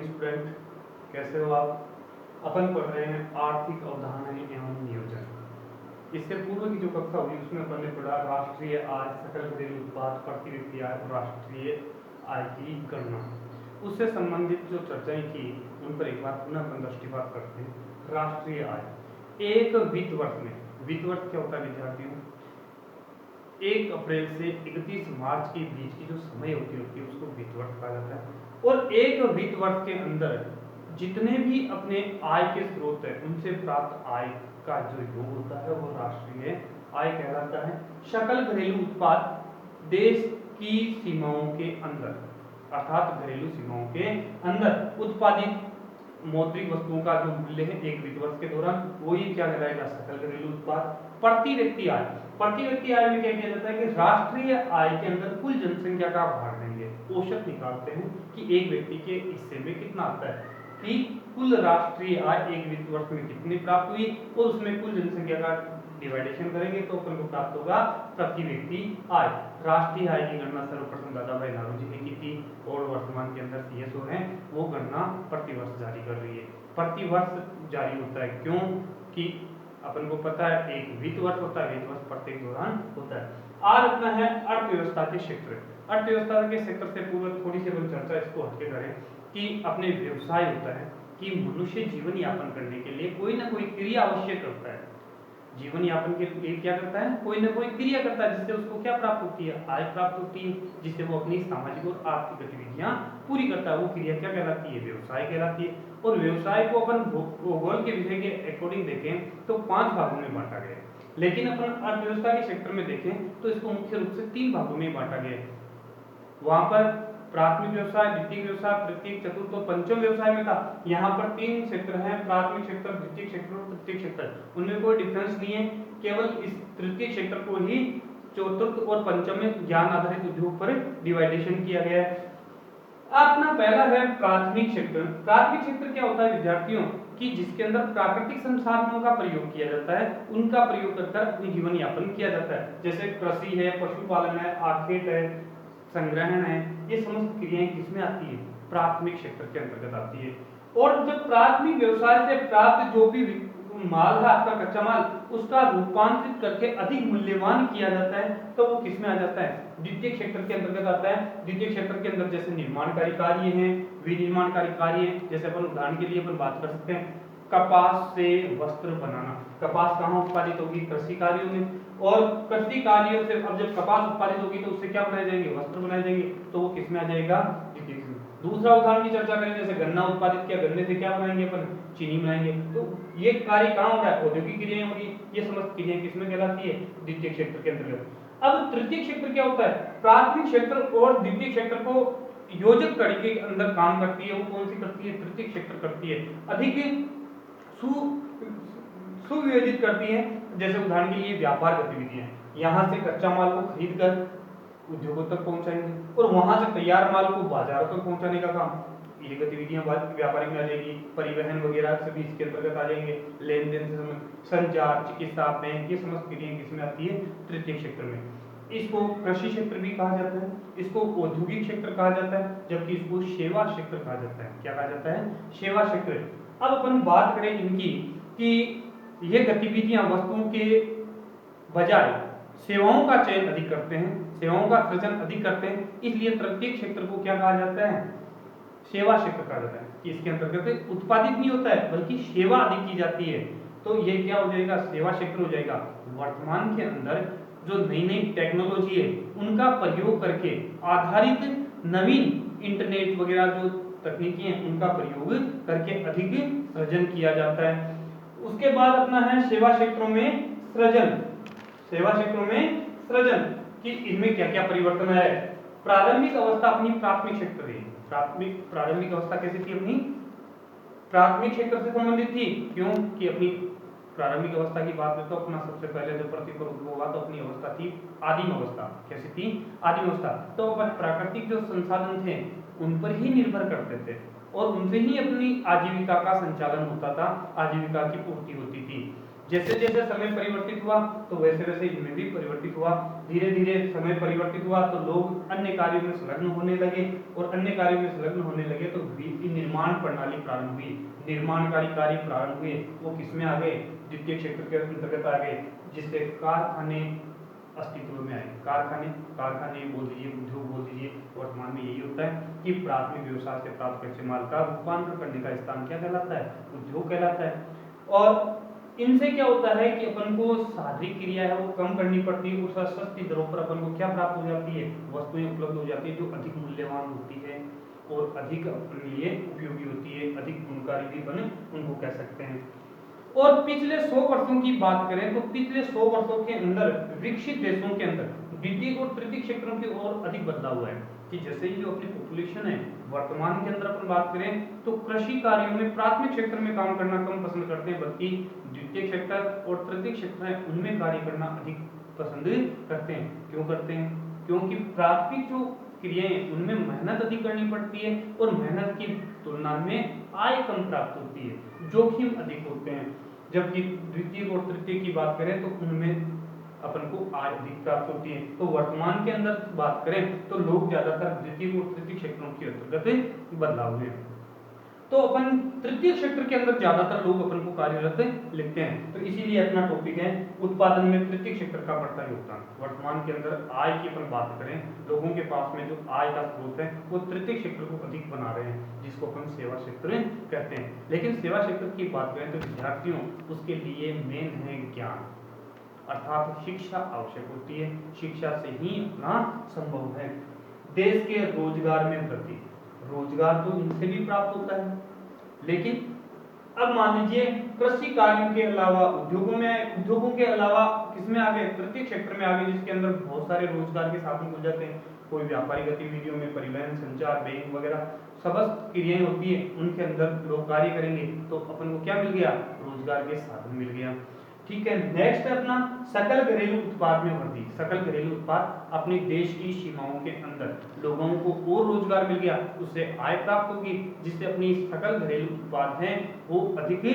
Student, कैसे हो आप? अपन पढ़ रहे हैं आर्थिक अवधारणाएं एवं नियोजन। इससे पूर्व की जो कक्षा हुई उसमें अपन ने पढ़ा राष्ट्रीय आय, सकल घरेलू उत्पाद, प्रति व्यक्ति आय और राष्ट्रीय आय की गणना। उससे संबंधित जो चर्चाएं की उन पर एक बार पुनः अपन दृष्टिपात करते हैं। राष्ट्रीय आय एक वित्त वर्ष में, वित्त वर्ष क्या होता है विद्यार्थियों? 1 अप्रैल से 31 मार्च के बीच की जो समय होती है उसको वित्त वर्ष कहा जाता है। और एक वित्त वर्ष के अंदर जितने भी अपने आय के स्रोत है उनसे प्राप्त आय का जो योग होता है वो राष्ट्रीय आय कहलाता है। सकल घरेलू उत्पाद देश की सीमाओं के अंदर, अर्थात घरेलू सीमाओं के अंदर उत्पादित मौद्रिक वस्तुओं का जो मूल्य है एक वित्त वर्ष के दौरान, वो ही क्या कहलाएगा? सकल घरेलू उत्पाद। प्रति व्यक्ति आय, प्रति व्यक्ति आय में क्या किया जाता है कि राष्ट्रीय आय के अंदर कुल जनसंख्या का भाग लेंगे, औसत निकालते हैं कि एक व्यक्ति के हिस्से में कितना आता है, कि कुल राष्ट्रीय आय एक वित्त वर्ष में कितनी प्राप्त हुई और उसमें कुल जनसंख्या का डिवाइडेशन करेंगे तो अपन को प्राप्त होगा प्रति व्यक्ति आय। राष्ट्रीय आय की गणना सर्वप्रथम दादा भाई नारोजी ने की थी और वर्तमान के अंदर सीएसओ है वो गणना प्रति वर्ष जारी कर रही है। प्रति वर्ष जारी होता है क्यों? कि अपन को पता है एक वित्त वर्ष होता है, वित्त वर्ष प्रत्येक दौरान होता है। आज अपना है अर्थव्यवस्था के क्षेत्र। अर्थव्यवस्था के क्षेत्र से पूर्व थोड़ी सी अपन चर्चा इसको हटके करें कि अपने व्यवसाय होता है कि मनुष्य जीवन यापन करने के लिए कोई ना कोई क्रिया आवश्यक करता है। जीवन यापन के लिए क्या करता है? कोई ना कोई क्रिया करता है जिससे उसको क्या प्राप्त होती है? आय प्राप्त होती है, जिससे वो अपनी सामाजिक और आर्थिक गतिविधियां पूरी करता है। वो क्रिया क्या कहलाती है? व्यवसाय कहलाती है। और व्यवसाय को अपन भूगोल के विषय के अकॉर्डिंग देखें तो 5 भागों में बांटा गया है, लेकिन अपन अर्थव्यवस्था के क्षेत्र में देखें तो इसको मुख्य रूप से 3 भागों में बांटा गया है। वहां पर प्राथमिक व्यवसाय, द्वितीय व्यवसाय, तृतीय, चतुर्थ और पंचम व्यवसाय में था। यहाँ पर 3 क्षेत्र हैं, प्राथमिक क्षेत्र, द्वितीय क्षेत्र और तृतीय क्षेत्र। उनमें कोई डिफरेंस नहीं है, केवल इस तृतीय क्षेत्र को ही चतुर्थ और पंचम में ज्ञान आधारित उद्योग पर डिवाइडेशन किया गया है। अपना पहला है प्राथमिक क्षेत्र। प्राथमिक क्षेत्र क्या होता है विद्यार्थियों? कि जिसके अंदर प्राकृतिक संसाधनों का प्रयोग किया जाता है, उनका प्रयोग कर अपनी जीवन यापन किया जाता है। जैसे कृषि है, पशुपालन है, आखेट है, संग्रहण है, ये समस्त क्रियाएं किसमें आती है? प्राथमिक क्षेत्र के अंतर्गत आती है। और जब प्राथमिक व्यवसाय से प्राप्त जो भी माल है आपका कच्चा माल, उसका रूपांतरित करके अधिक मूल्यवान किया जाता है तो वो किसमें आ जाता है? द्वितीय क्षेत्र के अंतर्गत आता है। द्वितीय क्षेत्र के अंदर जैसे निर्माणकारी कार्य हैं, विनिर्माणकारी कार्य हैं, जैसे अपन उदाहरण के लिए अपन बात कर सकते हैं कपास से वस्त्र बनाना। कपास कहाँ उत्पादित होगी? कृषि कार्यों में। और कृषि कार्यों से अब जब कपास उत्पादित होगी तो उससे क्या बनाए जाएंगे? वस्त्र बनाए जाएंगे, तो वो किसमें आ जाएगा? द्वितीय क्षेत्र। दूसरा उदाहरण की चर्चा करें, जैसे गन्ना उत्पादित किया, गन्ने से क्या बनाएंगे अपन? चीनी बनाएंगे। तो ये कार्य कहाँ हो रहा है? औद्योगिक क्रियाएं होगी। ये समस्त क्रियाएं किसमें कहलाती है? द्वितीय क्षेत्र के अंतर्गत। अब तृतीय क्षेत्र क्या होता है? प्राथमिक क्षेत्र और द्वितीय क्षेत्र को योजक कड़ी के अंदर काम करती है। वो कौन सी करती है? तृतीय क्षेत्र करती है, अधिक सुवियोजित करती है। जैसे उदाहरण के लिए व्यापार गतिविधियां, यहाँ से कच्चा माल को खरीद कर उद्योगों तक पहुंचाएंगे और वहां से तैयार माल को बाजारों तक पहुंचाने का काम, ये गतिविधियां व्यापारिक में आ जाएगी। परिवहन वगैरह सभी इसके अंतर्गत आ जाएंगे। लेन देन से संचार, चिकित्सा, बैंक, ये समस्त क्रियाएं किसमें आती है? तृतीय क्षेत्र में। इसको कृषि क्षेत्र भी कहा जाता है, इसको औद्योगिक क्षेत्र कहा जाता है, जबकि इसको सेवा क्षेत्र कहा जाता है। क्या कहा जाता है? सेवा क्षेत्र। अब अपन बात करें इनकी कि ये गतिविधियां वस्तुओं के बजाय सेवाओं का चयन अधिक करते हैं, सेवाओं का सृजन अधिक करते हैं, इसलिए तृतीय क्षेत्र को क्या कहा जाता है? सेवा क्षेत्र कहा जाता है। कि इसके अंतर्गत उत्पादित नहीं होता है बल्कि सेवा अधिक की जाती है, तो ये क्या हो जाएगा? सेवा क्षेत्र हो जाएगा। वर्तमान के अंदर जो नई नई टेक्नोलॉजी है उनका प्रयोग करके आधारित नवीन इंटरनेट वगैरह जो तकनीकी हैं उनका प्रयोग करके अधिक सृजन किया जाता है। उसके बाद अपना है सेवा क्षेत्रों में सृजन। सेवा क्षेत्रों में सृजन कि इनमें क्या क्या परिवर्तन है? प्रारंभिक अवस्था अपनी प्राथमिक क्षेत्र है। प्रारंभिक अवस्था कैसी थी? अपनी प्राथमिक क्षेत्र से संबंधित थी। क्यों? कि अपनी प्रारंभिक अवस्था की बात करें तो अपना सबसे पहले जो पृथ्वी पर उद्भव हुआ तो अपनी अवस्था थी आदिम अवस्था। कैसी थी? आदिम अवस्था। तो अपन प्राकृतिक जो संसाधन थे उन पर ही निर्भर करते थे और उनसे ही अपनी आजीविका का संचालन होता था, आजीविका की पूर्ति होती थी। जैसे जैसे समय परिवर्तित हुआ तो वैसे वैसे इनमें भी परिवर्तित हुआ। धीरे धीरे समय परिवर्तित हुआ तो लोग अन्य कार्यों में संलग्न होने लगे, और अन्य कार्यों में संलग्न होने लगे तो निर्माण प्रणाली प्रारंभ हुई, निर्माणकारी कार्य प्रारंभ हुए। वो किसमें आ गए? द्वितीय क्षेत्र के अंतर्गत आ गए, जिससे कारखाने अस्तित्व में आए। कारखाने कारखाने बोल दीजिए, उद्योग बोल दीजिए, वर्तमान में यही होता है कि प्राथमिक व्यवसाय से प्राप्त कच्चे माल का रूपांतर करने का स्थान क्या कहलाता है? उद्योग कहलाता है। और इनसे क्या होता है कि अपन को शारीरिक क्रिया है वो कम करनी पड़ती है, उस सस्ती दरों पर अपन को क्या प्राप्त हो जाती है? वस्तुएं उपलब्ध हो जाती है जो अधिक मूल्यवान होती है और अधिक अपने लिए उपयोगी होती है, अधिक गुणकारी भी बने उनको कह सकते हैं। और पिछले 100 वर्षों की बात करें तो पिछले 100 वर्षों के अंदर विकसित देशों के अंदर द्वितीय और तृतीय क्षेत्रों की ओर अधिक बदलाव हुआ है। कि जैसे ही जो अपनी पॉपुलेशन है वर्तमान के अंदर अपन बात करें तो कृषि कार्यों में प्राथमिक क्षेत्र में काम करना कम पसंद करते हैं, बल्कि द्वितीय क्षेत्र और तृतीय क्षेत्र है उनमें कार्य करना अधिक पसंद करते हैं। क्यों करते हैं? क्योंकि प्राथमिक जो क्रियाएं उनमें मेहनत अधिक करनी पड़ती है, और मेहनत की तुलना में आय कम प्राप्त होती है, जोखिम अधिक होते हैं। जबकि द्वितीय और तृतीय की बात करें तो उनमें अपन को आय अधिक प्राप्त होती है। तो वर्तमान के अंदर बात करें तो लोग ज्यादातर द्वितीय और तृतीय क्षेत्रों के अंतर्गत बदलाव हुए। तो अपन तृतीय क्षेत्र के अंदर ज्यादातर लोग अपन को कार्यरत लिखते हैं, तो इसीलिए अपना टॉपिक है उत्पादन में तृतीय क्षेत्र का बढ़ता योगदान। वर्तमान के अंदर आय की अपन बात करें, लोगों के पास में जो आय का स्रोत है वो तृतीय क्षेत्र को अधिक बना रहे हैं, जिसको अपन सेवा क्षेत्र कहते हैं। लेकिन सेवा क्षेत्र की बात करें तो विद्यार्थियों उसके लिए मेन है ज्ञान, अर्थात शिक्षा आवश्यक होती है। शिक्षा से ही अपना संभव है। देश के रोजगार में वृद्धि, रोजगार तो इनसे भी प्राप्त होता है, लेकिन अब मान लीजिए कृषि कार्यों के अलावा उद्योगों के अलावा किसमें आ गए? तृतीय क्षेत्र में आ गए, जिसके अंदर बहुत सारे रोजगार के साधन खुल जाते हैं। कोई व्यापारिक गतिविधियों में परिवहन, संचार, बैंक वगैरह समस्त क्रियाएं होती है, उनके अंदर लोग कार्य करेंगे तो अपन को क्या मिल गया? रोजगार के साधन मिल गया। ठीक है, नेक्स्ट है अपना सकल घरेलू उत्पाद में वृद्धि। सकल घरेलू उत्पाद अपने देश की सीमाओं के अंदर लोगों को और रोजगार मिल गया, उससे आय प्राप्त होगी, जिससे अपनी सकल घरेलू उत्पाद है वो अधिक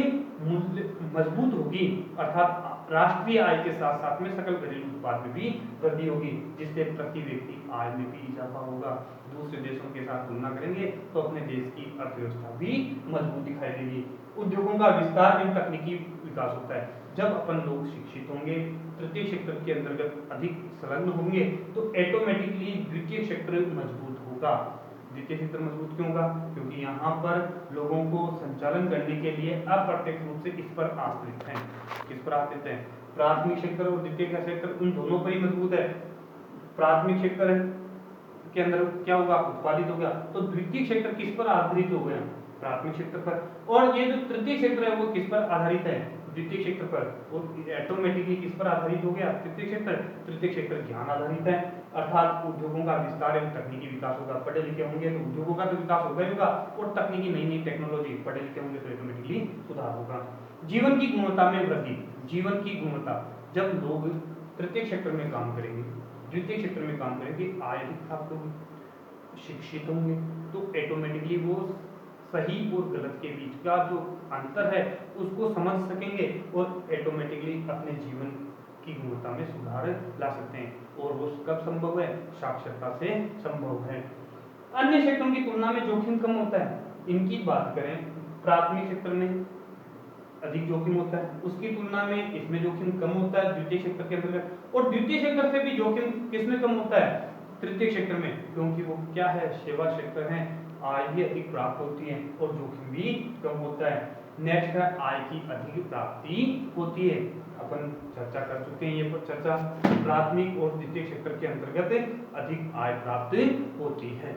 मजबूत होगी, अर्थात राष्ट्रीय आय के साथ साथ में सकल घरेलू उत्पाद में भी वृद्धि होगी, जिससे प्रति व्यक्ति आय में भी इजाफा होगा। दूसरे देशों के साथ तुलना करेंगे तो अपने देश की अर्थव्यवस्था भी मजबूत दिखाई देगी। उद्योगों का विस्तार एवं तकनीकी विकास होता है। जब अपन लोग शिक्षित होंगे, तृतीय क्षेत्र के अंतर्गत अधिक संलग्न होंगे, तो ऑटोमेटिकली द्वितीय क्षेत्र मजबूत होगा। द्वितीय क्षेत्र मजबूत क्यों होगा? क्योंकि यहाँ पर लोगों को संचालन करने के लिए अप्रत्यक्ष रूप से इस पर आश्रित हैं। किस पर आश्रित हैं? प्राथमिक क्षेत्र और द्वितीय का क्षेत्र उन दोनों पर ही मजबूत है। प्राथमिक क्षेत्र के अंदर क्या होगा? उत्पादित होगा। तो द्वितीय क्षेत्र किस पर आधारित हो गया? प्राथमिक क्षेत्र पर। और ये जो तृतीय क्षेत्र है वो किस पर आधारित है? द्वितीय क्षेत्र पर। और ऑटोमेटिकली किस पर आधारित हो गया? तृतीय क्षेत्र। तृतीय क्षेत्र ज्ञान आधारित है, अर्थात उद्योगों का विस्तार एवं तकनीकी विकास होगा। पढ़े लिखे होंगे तो उद्योगों का तो विकास होगा ही होगा, और तकनीकी नई नई टेक्नोलॉजी, पढ़े लिखे होंगे तो ऑटोमेटिकली सुधार होगा। जीवन की गुणवत्ता में वृद्धि। जीवन की गुणवत्ता, जब लोग तृतीय क्षेत्र में काम करेंगे, द्वितीय क्षेत्र में काम करेंगे, आय अधिक प्राप्त होगी, शिक्षित होंगे, तो ऑटोमेटिकली वो सही और गलत के बीच का जो अंतर है उसको समझ सकेंगे, और ऑटोमेटिकली अपने जीवन की गुणवत्ता में सुधार ला सकते हैं। और वो कब संभव है? साक्षरता से संभव है। अन्य क्षेत्रों की तुलना में जोखिम कम होता है। इनकी बात करें, प्राथमिक क्षेत्र में अधिक जोखिम होता है, उसकी तुलना में इसमें जोखिम कम होता है द्वितीय क्षेत्र के अंतर्गत। और द्वितीय क्षेत्र से भी जोखिम किसमें कम होता है? तृतीय क्षेत्र में, क्योंकि वो क्या है? सेवा क्षेत्र है, आय भी अधिक प्राप्त होती है और जोखिम भी कम होता है। नेक्स्ट है आय की अधिक प्राप्ति होती है। अपन चर्चा कर चुके हैं, ये पर चर्चा प्राथमिक और द्वितीय क्षेत्र के अंतर्गत अधिक आय प्राप्त होती है।